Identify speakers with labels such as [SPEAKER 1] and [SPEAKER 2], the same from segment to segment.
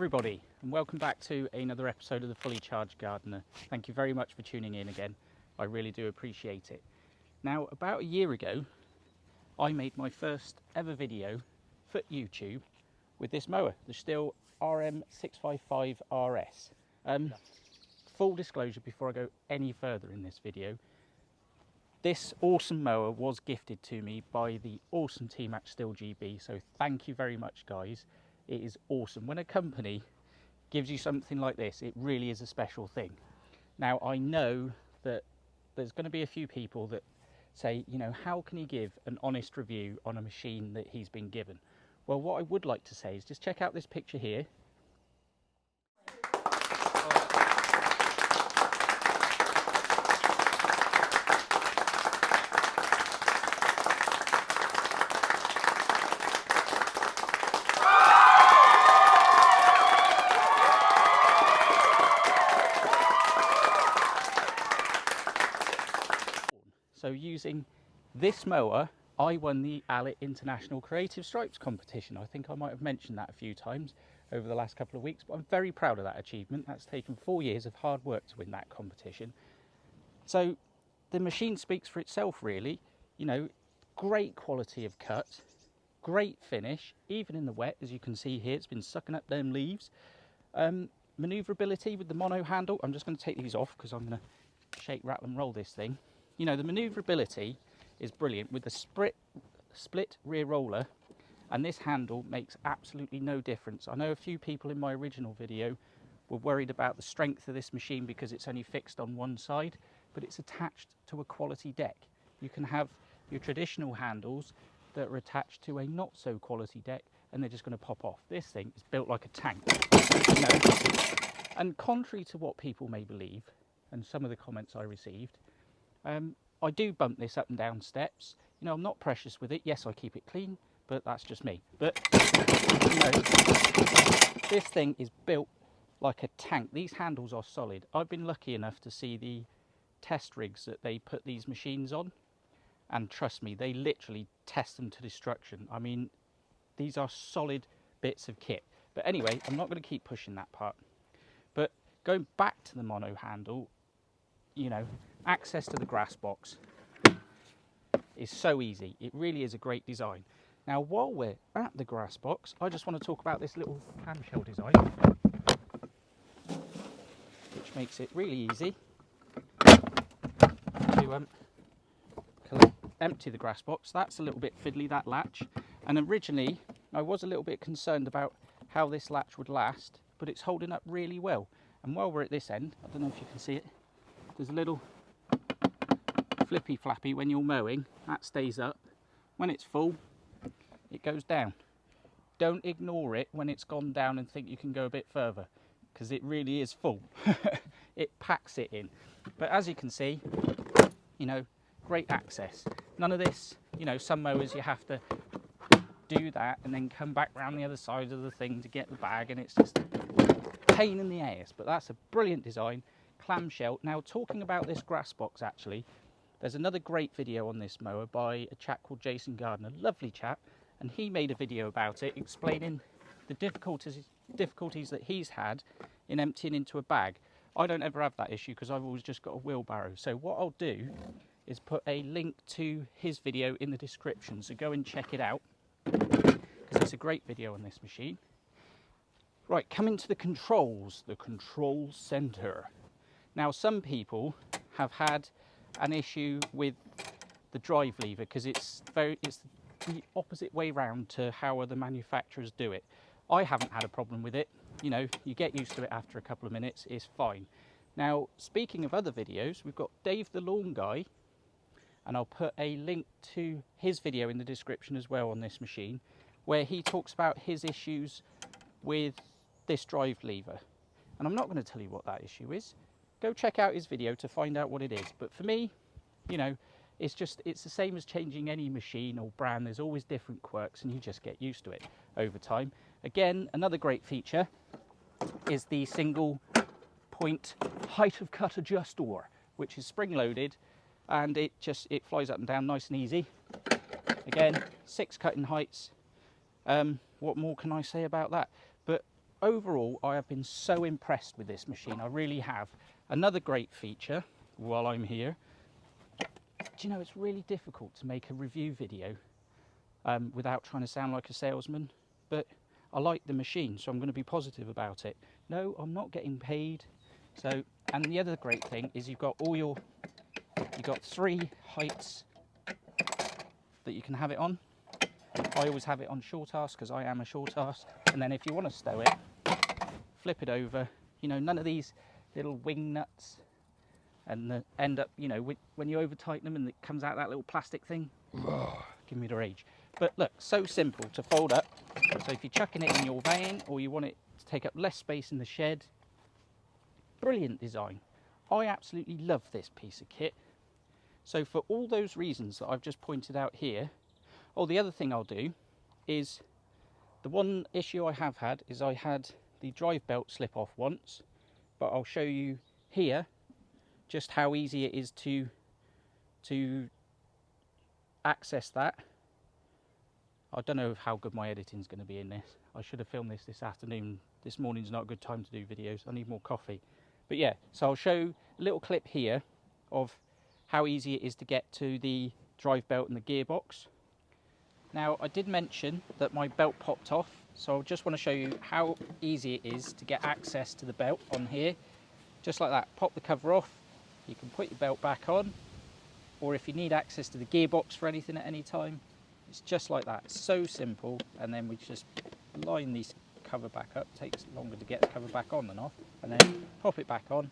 [SPEAKER 1] everybody, and welcome back to another episode of the Fully Charged Gardener. Thank you very much for tuning in again. I really do appreciate it. Now, about a year ago, I made my first ever video for YouTube with this mower, the STIHL RM 655 RS. Full disclosure before I go any further in this video, this awesome mower was gifted to me by the awesome team at STIHL GB, so thank you very much, guys. It is awesome. When a company gives you something like this, it really is a special thing. Now, I know that there's going to be a few people that say, you know, how can he give an honest review on a machine that he's been given? Well, what I would like to say is just check out this picture here. So using this mower, I won the ALIT International Creative Stripes competition. I think I might have mentioned that a few times over the last couple of weeks, but I'm very proud of that achievement. That's taken 4 years of hard work to win that competition. So the machine speaks for itself, really. You know, great quality of cut, great finish, even in the wet, as you can see here. It's been sucking up them leaves. Manoeuvrability with the mono handle. I'm just going to take these off because I'm going to shake, rattle and roll this thing. You know, the manoeuvrability is brilliant with the split rear roller, and this handle makes absolutely no difference. I know a few people in my original video were worried about the strength of this machine because it's only fixed on one side, but it's attached to a quality deck. You can have your traditional handles that are attached to a not so quality deck and they're just going to pop off. This thing is built like a tank. You know? And contrary to what people may believe, and some of the comments I received, I do bump this up and down steps. You know, I'm not precious with it. Yes, I keep it clean, but that's just me. But, you know, this thing is built like a tank. These handles are solid. I've been lucky enough to see the test rigs that they put these machines on, and trust me, they literally test them to destruction. I mean, these are solid bits of kit. But anyway, I'm not going to keep pushing that part. But going back to the mono handle, you know, access to the grass box is so easy. It really is a great design. Now, while we're at the grass box, I just want to talk about this little clamshell design, which makes it really easy to empty the grass box. That's a little bit fiddly, that latch, and originally I was a little bit concerned about how this latch would last, but it's holding up really well. And while we're at this end, I don't know if you can see it, there's a little flippy flappy when you're mowing, that stays up. When it's full, it goes down. Don't ignore it when it's gone down and think you can go a bit further, because it really is full. It packs it in. But as you can see, you know, great access. None of this, you know, some mowers you have to do that and then come back round the other side of the thing to get the bag, and it's just a pain in the ass. But that's a brilliant design. Clamshell. Now, talking about this grass box, actually, there's another great video on this mower by a chap called Jason Gardner, lovely chap, and he made a video about it explaining the difficulties that he's had in emptying into a bag. I don't ever have that issue because I've always just got a wheelbarrow. So what I'll do is put a link to his video in the description, so go and check it out because it's a great video on this machine. Right, coming to the controls, the control center. Now, some people have had an issue with the drive lever because it's the opposite way round to how other manufacturers do it. I haven't had a problem with it. You know, you get used to it after a couple of minutes, it's fine. Now, speaking of other videos, we've got Dave the Lawn Guy, and I'll put a link to his video in the description as well on this machine, where he talks about his issues with this drive lever. And I'm not going to tell you what that issue is. Go check out his video to find out what it is. But for me, you know, it's the same as changing any machine or brand. There's always different quirks and you just get used to it over time. Again, another great feature is the single point height of cut adjustor, which is spring loaded, and it flies up and down nice and easy. Again, 6 cutting heights. What more can I say about that? But overall, I have been so impressed with this machine. I really have. Another great feature while I'm here, do you know, it's really difficult to make a review video without trying to sound like a salesman, but I like the machine, so I'm going to be positive about it. No, I'm not getting paid. So, and the other great thing is you've got 3 heights that you can have it on. I always have it on short arse because I am a short arse. And then if you want to stow it, flip it over. You know, none of these little wing nuts and end up, you know, when you over tighten them and it comes out that little plastic thing. Give me the rage. But look, so simple to fold up. So if you're chucking it in your van or you want it to take up less space in the shed, brilliant design. I absolutely love this piece of kit. So for all those reasons that I've just pointed out here, the other thing I'll do is, the one issue I have had is I had the drive belt slip off once, but I'll show you here just how easy it is to access that. I don't know how good my editing's going to be in this. I should have filmed this afternoon. This morning's not a good time to do videos. I need more coffee. But yeah, so I'll show a little clip here of how easy it is to get to the drive belt and the gearbox. Now, I did mention that my belt popped off, so I just want to show you how easy it is to get access to the belt on here. Just like that, pop the cover off, you can put your belt back on, or if you need access to the gearbox for anything at any time, it's just like that. It's so simple, and then we just line this cover back up. It takes longer to get the cover back on than off, and then pop it back on,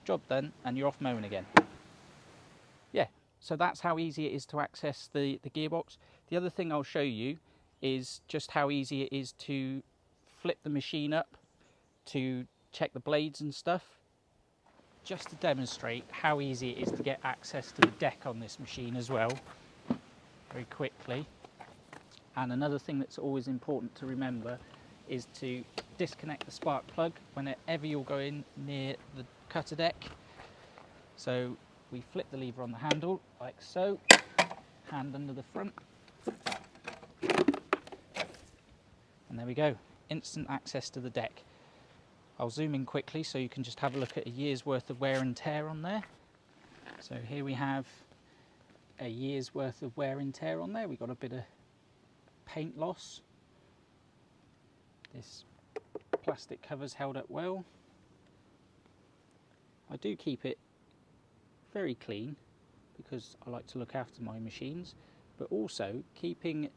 [SPEAKER 1] job done, and you're off mowing again. Yeah, so that's how easy it is to access the gearbox. The other thing I'll show you is just how easy it is to flip the machine up to check the blades and stuff, just to demonstrate how easy it is to get access to the deck on this machine as well, very quickly. And another thing that's always important to remember is to disconnect the spark plug whenever you're going near the cutter deck. So we flip the lever on the handle like so, hand under the front, and there we go, instant access to the deck. I'll zoom in quickly so you can just have a look at a year's worth of wear and tear on there. So here we have a year's worth of wear and tear on there. We've got a bit of paint loss. This plastic cover's held up well. I do keep it very clean because I like to look after my machines, but also keeping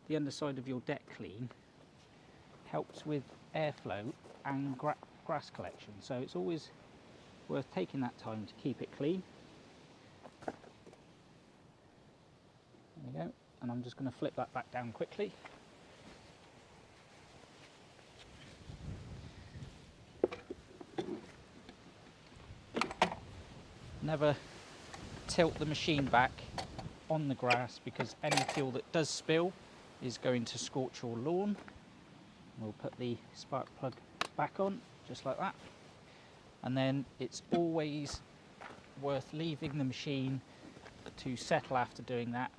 [SPEAKER 1] the underside of your deck clean helps with airflow and grass collection, so it's always worth taking that time to keep it clean. There we go, and I'm just going to flip that back down quickly. Never tilt the machine back on the grass because any fuel that does spill is going to scorch your lawn. We'll put the spark plug back on just like that, and then it's always worth leaving the machine to settle after doing that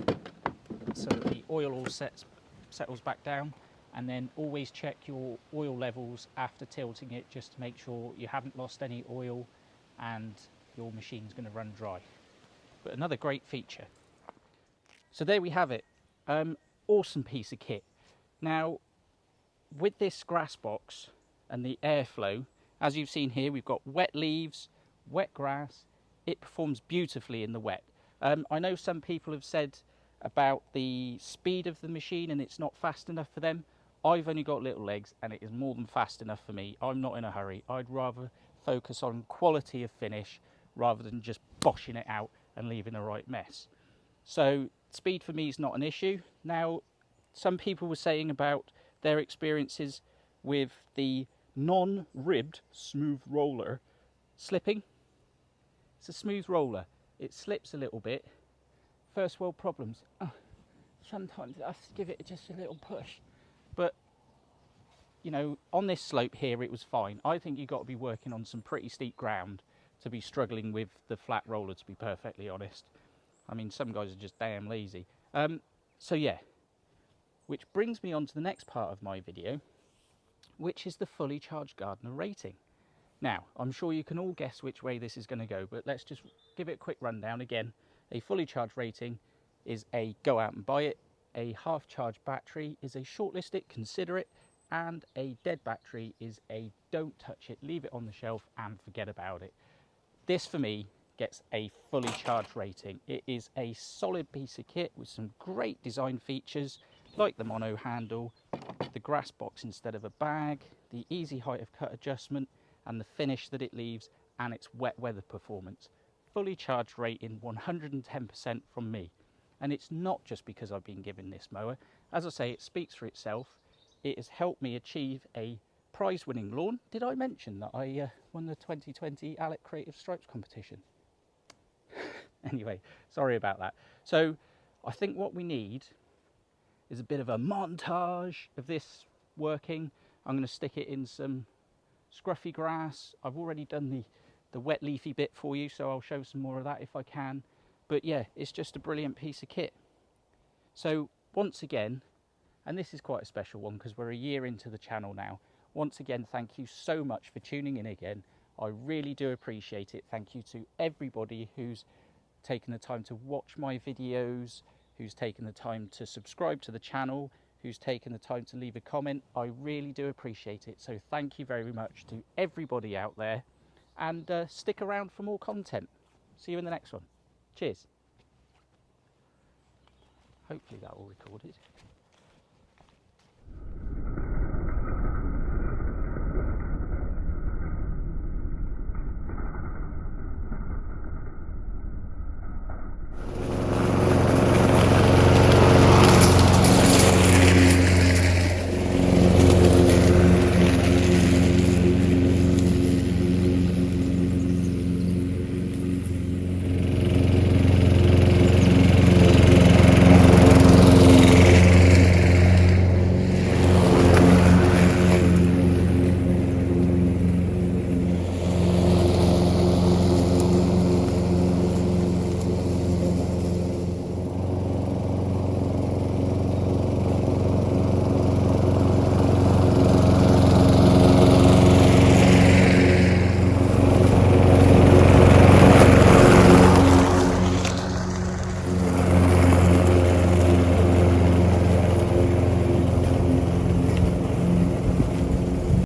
[SPEAKER 1] so that the oil all settles back down, and then always check your oil levels after tilting it just to make sure you haven't lost any oil and your machine's going to run dry. But another great feature. So there we have it. Awesome piece of kit. Now with this grass box and the airflow, as you've seen here, we've got wet leaves, wet grass. It performs beautifully in the wet. I know some people have said about the speed of the machine and it's not fast enough for them. I've only got little legs and it is more than fast enough for me. I'm not in a hurry. I'd rather focus on quality of finish rather than just boshing it out and leaving a right mess. So speed for me is not an issue. Now, some people were saying about their experiences with the non-ribbed smooth roller slipping. It's a smooth roller. It slips a little bit. First world problems. Sometimes I have to give it just a little push. But, you know, on this slope here it was fine. I think you've got to be working on some pretty steep ground to be struggling with the flat roller, to be perfectly honest. I mean, some guys are just damn lazy. So yeah, which brings me on to the next part of my video, which is the fully charged gardener rating. Now, I'm sure you can all guess which way this is going to go, but let's just give it a quick rundown again. A fully charged rating is a go out and buy it, a half charged battery is a shortlist it, consider it, and a dead battery is a don't touch it, leave it on the shelf and forget about it. This for me gets a fully charged rating. It is a solid piece of kit with some great design features like the mono handle, the grass box instead of a bag, the easy height of cut adjustment, and the finish that it leaves, and its wet weather performance. Fully charged rating 110% from me. And it's not just because I've been given this mower. As I say, it speaks for itself. It has helped me achieve a prize-winning lawn. Did I mention that I won the 2020 Alec Creative Stripes competition? Anyway, sorry about that. So I think what we need is a bit of a montage of this working. I'm going to stick it in some scruffy grass. I've already done the wet leafy bit for you, so I'll show some more of that if I can. But yeah, it's just a brilliant piece of kit. So once again, and this is quite a special one because we're a year into the channel now, once again, thank you so much for tuning in again. I really do appreciate it. Thank you to everybody who's taken the time to watch my videos, who's taken the time to subscribe to the channel, who's taken the time to leave a comment. I really do appreciate it. So thank you very much to everybody out there, and stick around for more content. See you in the next one. Cheers. Hopefully that all recorded.